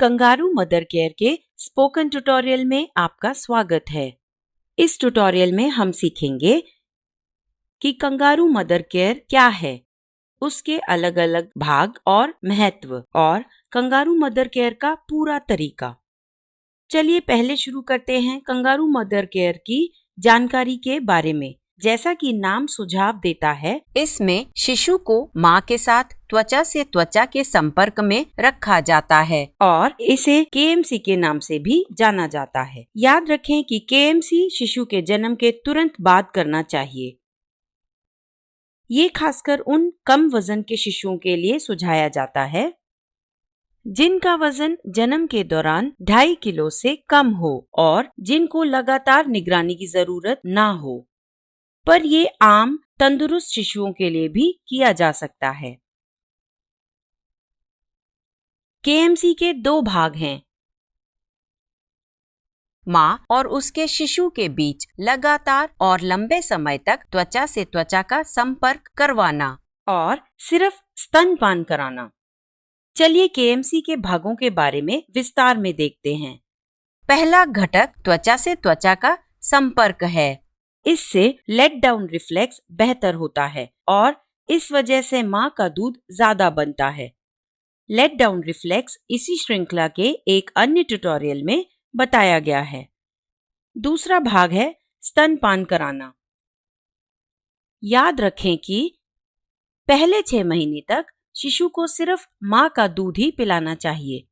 Kangaroo mother care के spoken tutorial में आपका स्वागत है। इस ट्यूटोरियल में हम सीखेंगे कि कंगारू मदर केयर क्या है, उसके अलग अलग भाग और महत्व और कंगारू मदर केयर का पूरा तरीका। चलिए पहले शुरू करते हैं कंगारू मदर केयर की जानकारी के बारे में। जैसा कि नाम सुझाव देता है, इसमें शिशु को मां के साथ त्वचा से त्वचा के संपर्क में रखा जाता है और इसे केएमसी के नाम से भी जाना जाता है। याद रखें कि केएमसी शिशु के जन्म के तुरंत बाद करना चाहिए। ये खासकर उन कम वजन के शिशुओं के लिए सुझाया जाता है जिनका वजन जन्म के दौरान 2.5 किलो से कम हो और जिनको लगातार निगरानी की जरूरत ना हो। पर ये आम तंदुरुस्त शिशुओं के लिए भी किया जा सकता है। केएमसी के 2 भाग हैं। मां और उसके शिशु के बीच लगातार और लंबे समय तक त्वचा से त्वचा का संपर्क करवाना और सिर्फ स्तनपान कराना। चलिए केएमसी के भागों के बारे में विस्तार में देखते हैं। पहला घटक त्वचा से त्वचा का संपर्क है। इससे लेट डाउन रिफ्लेक्स बेहतर होता है और इस वजह से मां का दूध ज्यादा बनता है। लेट डाउन रिफ्लेक्स इसी श्रृंखला के एक अन्य ट्यूटोरियल में बताया गया है। दूसरा भाग है स्तनपान कराना। याद रखें कि पहले 6 महीने तक शिशु को सिर्फ मां का दूध ही पिलाना चाहिए।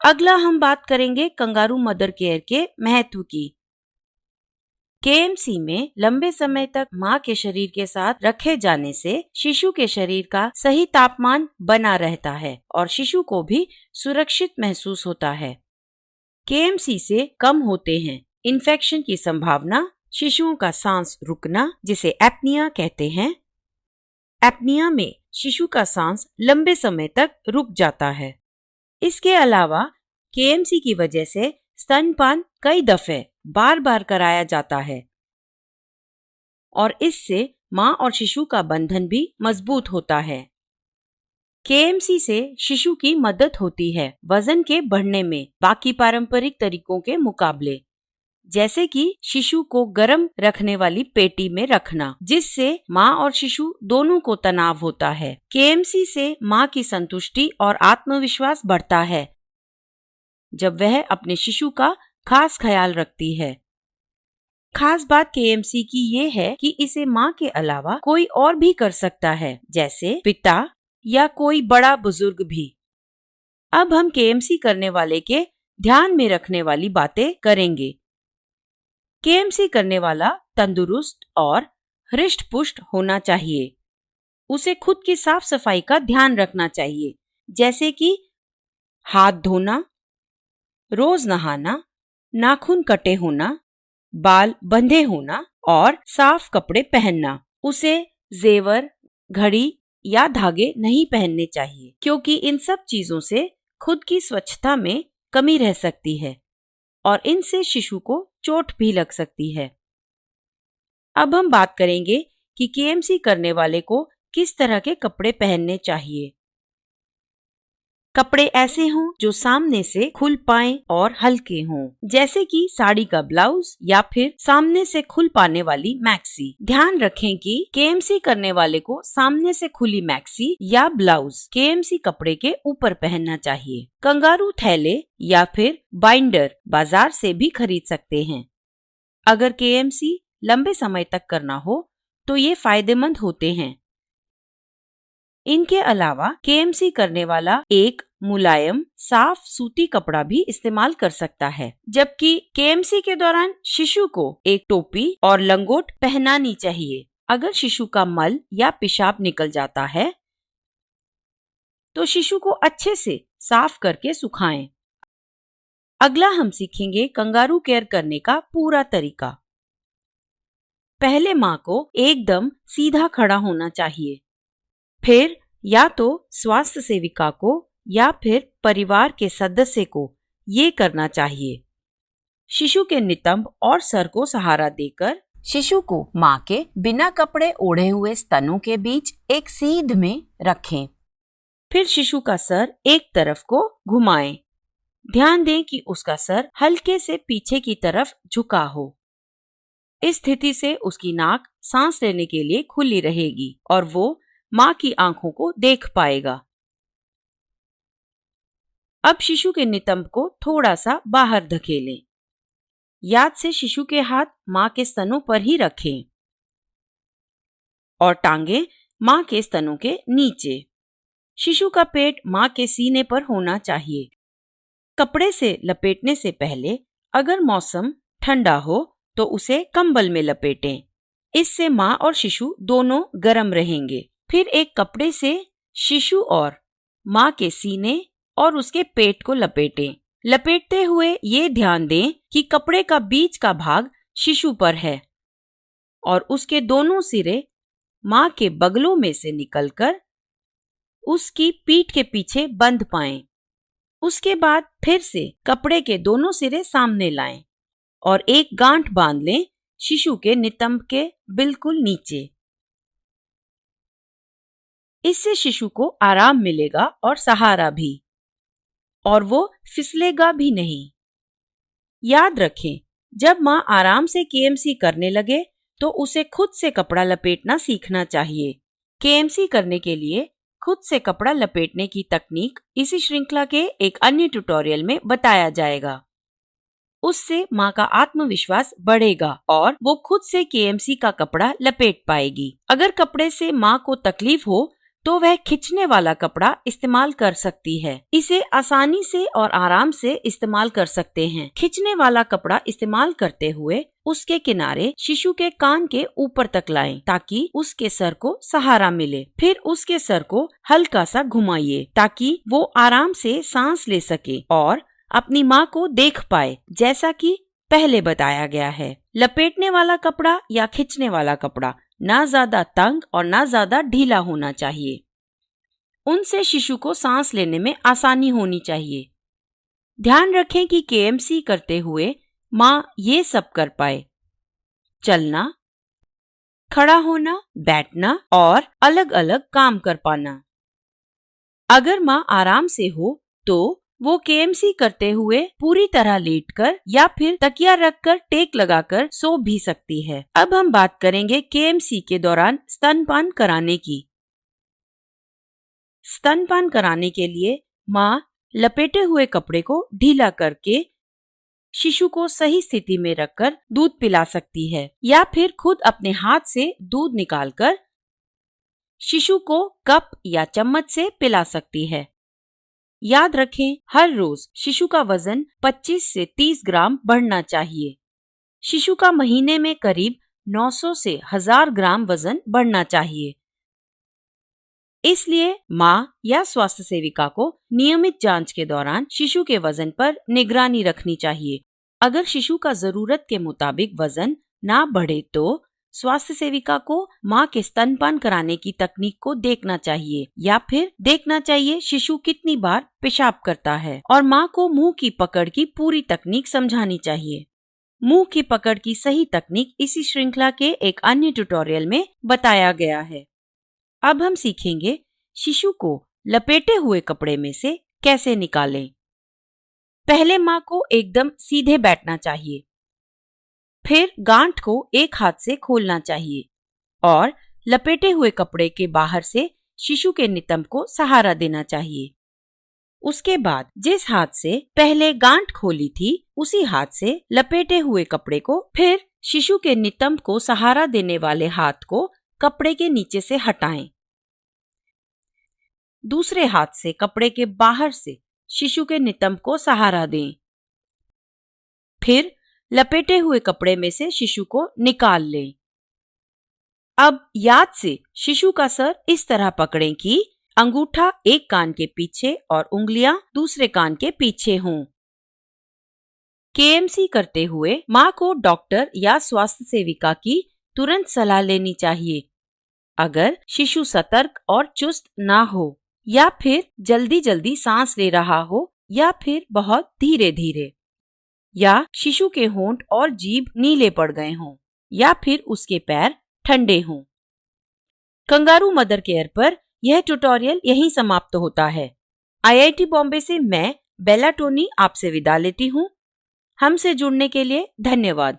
अगला हम बात करेंगे कंगारू मदर केयर के महत्व की। केएमसी में लंबे समय तक मां के शरीर के साथ रखे जाने से शिशु के शरीर का सही तापमान बना रहता है और शिशु को भी सुरक्षित महसूस होता है। केएमसी से कम होते हैं इन्फेक्शन की संभावना, शिशुओं का सांस रुकना जिसे एपनिया कहते हैं। एपनिया में शिशु का सांस लंबे समय तक रुक जाता है। इसके अलावा केएमसी की वजह से स्तनपान कई दफे बार बार कराया जाता है और इससे मां और शिशु का बंधन भी मजबूत होता है। केएमसी से शिशु की मदद होती है वजन के बढ़ने में बाकी पारंपरिक तरीकों के मुकाबले, जैसे कि शिशु को गर्म रखने वाली पेटी में रखना, जिससे मां और शिशु दोनों को तनाव होता है। केएमसी से मां की संतुष्टि और आत्मविश्वास बढ़ता है जब वह अपने शिशु का खास ख्याल रखती है। खास बात केएमसी की ये है कि इसे मां के अलावा कोई और भी कर सकता है, जैसे पिता या कोई बड़ा बुजुर्ग भी। अब हम केएमसी करने वाले के ध्यान में रखने वाली बातें करेंगे। केएमसी करने वाला तंदुरुस्त और हृष्ट पुष्ट होना चाहिए। उसे खुद की साफ सफाई का ध्यान रखना चाहिए, जैसे कि हाथ धोना, रोज नहाना, नाखून कटे होना, बाल बंधे होना और साफ कपड़े पहनना। उसे जेवर, घड़ी या धागे नहीं पहनने चाहिए, क्योंकि इन सब चीजों से खुद की स्वच्छता में कमी रह सकती है और इनसे शिशु को चोट भी लग सकती है। अब हम बात करेंगे कि केएमसी करने वाले को किस तरह के कपड़े पहनने चाहिए। कपड़े ऐसे हों जो सामने से खुल पाएं और हल्के हों, जैसे कि साड़ी का ब्लाउज या फिर सामने से खुल पाने वाली मैक्सी। ध्यान रखें कि केएमसी करने वाले को सामने से खुली मैक्सी या ब्लाउज केएमसी कपड़े के ऊपर पहनना चाहिए। कंगारू थैले या फिर बाइंडर बाजार से भी खरीद सकते हैं। अगर केएमसी लंबे समय तक करना हो तो ये फायदेमंद होते हैं। इनके अलावा केएमसी करने वाला एक मुलायम साफ सूती कपड़ा भी इस्तेमाल कर सकता है, जबकि केएमसी के दौरान शिशु को एक टोपी और लंगोट पहनानी चाहिए। अगर शिशु का मल या पेशाब निकल जाता है तो शिशु को अच्छे से साफ करके सुखाएं। अगला हम सीखेंगे कंगारू केयर करने का पूरा तरीका। पहले मां को एकदम सीधा खड़ा होना चाहिए, फिर या तो स्वास्थ्य सेविका को या फिर परिवार के सदस्य को ये करना चाहिए। शिशु के नितंब और सर को सहारा देकर शिशु को मां के बिना कपड़े ओढ़े हुए स्तनों के बीच एक सीध में रखें। फिर शिशु का सर एक तरफ को घुमाएं। ध्यान दें कि उसका सर हल्के से पीछे की तरफ झुका हो। इस स्थिति से उसकी नाक सांस लेने के लिए खुली रहेगी और वो मां की आंखों को देख पाएगा। अब शिशु के नितंब को थोड़ा सा बाहर धकेलें। याद से शिशु के हाथ मां के स्तनों पर ही रखें और टांगे मां के स्तनों के नीचे। शिशु का पेट मां के सीने पर होना चाहिए। कपड़े से लपेटने से पहले अगर मौसम ठंडा हो तो उसे कंबल में लपेटें। इससे मां और शिशु दोनों गर्म रहेंगे। फिर एक कपड़े से शिशु और मां के सीने और उसके पेट को लपेटें। लपेटते हुए ये ध्यान दें कि कपड़े का बीच का भाग शिशु पर है और उसके दोनों सिरे मां के बगलों में से निकलकर उसकी पीठ के पीछे बंध पाएं। उसके बाद फिर से कपड़े के दोनों सिरे सामने लाएं और एक गांठ बांध लें शिशु के नितंब के बिल्कुल नीचे। इससे शिशु को आराम मिलेगा और सहारा भी, और वो फिसलेगा भी नहीं। याद रखें, जब मां आराम से केएमसी करने लगे तो उसे खुद से कपड़ा लपेटना सीखना चाहिए। केएमसी करने के लिए खुद से कपड़ा लपेटने की तकनीक इसी श्रृंखला के एक अन्य ट्यूटोरियल में बताया जाएगा। उससे मां का आत्मविश्वास बढ़ेगा और वो खुद से केएमसी का कपड़ा लपेट पाएगी। अगर कपड़े से मां को तकलीफ हो तो वह खिंचने वाला कपड़ा इस्तेमाल कर सकती है। इसे आसानी से और आराम से इस्तेमाल कर सकते हैं। खिंचने वाला कपड़ा इस्तेमाल करते हुए उसके किनारे शिशु के कान के ऊपर तक लाएं ताकि उसके सर को सहारा मिले। फिर उसके सर को हल्का सा घुमाइए ताकि वो आराम से सांस ले सके और अपनी माँ को देख पाए, जैसा कि पहले बताया गया है। लपेटने वाला कपड़ा या खिंचने वाला कपड़ा ना ज्यादा तंग और ना ज्यादा ढीला होना चाहिए। उनसे शिशु को सांस लेने में आसानी होनी चाहिए। ध्यान रखें कि केएमसी करते हुए मां ये सब कर पाए: चलना, खड़ा होना, बैठना और अलग अलग काम कर पाना। अगर मां आराम से हो तो वो केएमसी करते हुए पूरी तरह लेटकर या फिर तकिया रखकर टेक लगाकर सो भी सकती है। अब हम बात करेंगे केएमसी के दौरान स्तनपान कराने की। स्तनपान कराने के लिए मां लपेटे हुए कपड़े को ढीला करके शिशु को सही स्थिति में रखकर दूध पिला सकती है या फिर खुद अपने हाथ से दूध निकालकर शिशु को कप या चम्मच से पिला सकती है। याद रखें, हर रोज शिशु का वजन 25 से 30 ग्राम बढ़ना चाहिए। शिशु का महीने में करीब 900 से 1000 ग्राम वजन बढ़ना चाहिए। इसलिए मां या स्वास्थ्य सेविका को नियमित जांच के दौरान शिशु के वजन पर निगरानी रखनी चाहिए। अगर शिशु का जरूरत के मुताबिक वजन ना बढ़े तो स्वास्थ्य सेविका को मां के स्तनपान कराने की तकनीक को देखना चाहिए या फिर देखना चाहिए शिशु कितनी बार पेशाब करता है, और मां को मुंह की पकड़ की पूरी तकनीक समझानी चाहिए। मुंह की पकड़ की सही तकनीक इसी श्रृंखला के एक अन्य ट्यूटोरियल में बताया गया है। अब हम सीखेंगे शिशु को लपेटे हुए कपड़े में से कैसे निकालें। पहले मां को एकदम सीधे बैठना चाहिए, फिर गांठ को एक हाथ से खोलना चाहिए और लपेटे हुए कपड़े के बाहर से शिशु के नितंब को सहारा देना चाहिए। उसके बाद जिस हाथ से पहले गांठ खोली थी उसी हाथ से लपेटे हुए कपड़े को फिर शिशु के नितंब को सहारा देने वाले हाथ को कपड़े के नीचे से हटाएं। दूसरे हाथ से कपड़े के बाहर से शिशु के नितंब को सहारा दें। फिर लपेटे हुए कपड़े में से शिशु को निकाल लें। अब याद से शिशु का सर इस तरह पकड़ें कि अंगूठा एक कान के पीछे और उंगलियां दूसरे कान के पीछे हों। केएमसी करते हुए मां को डॉक्टर या स्वास्थ्य सेविका की तुरंत सलाह लेनी चाहिए। अगर शिशु सतर्क और चुस्त ना हो या फिर जल्दी जल्दी सांस ले रहा हो या फिर बहुत धीरे धीरे, या शिशु के होंठ और जीभ नीले पड़ गए हों या फिर उसके पैर ठंडे हों। कंगारू मदर केयर पर यह ट्यूटोरियल यहीं समाप्त होता है। आईआईटी बॉम्बे से मैं बेला टोनी आपसे विदा लेती हूँ। हमसे जुड़ने के लिए धन्यवाद।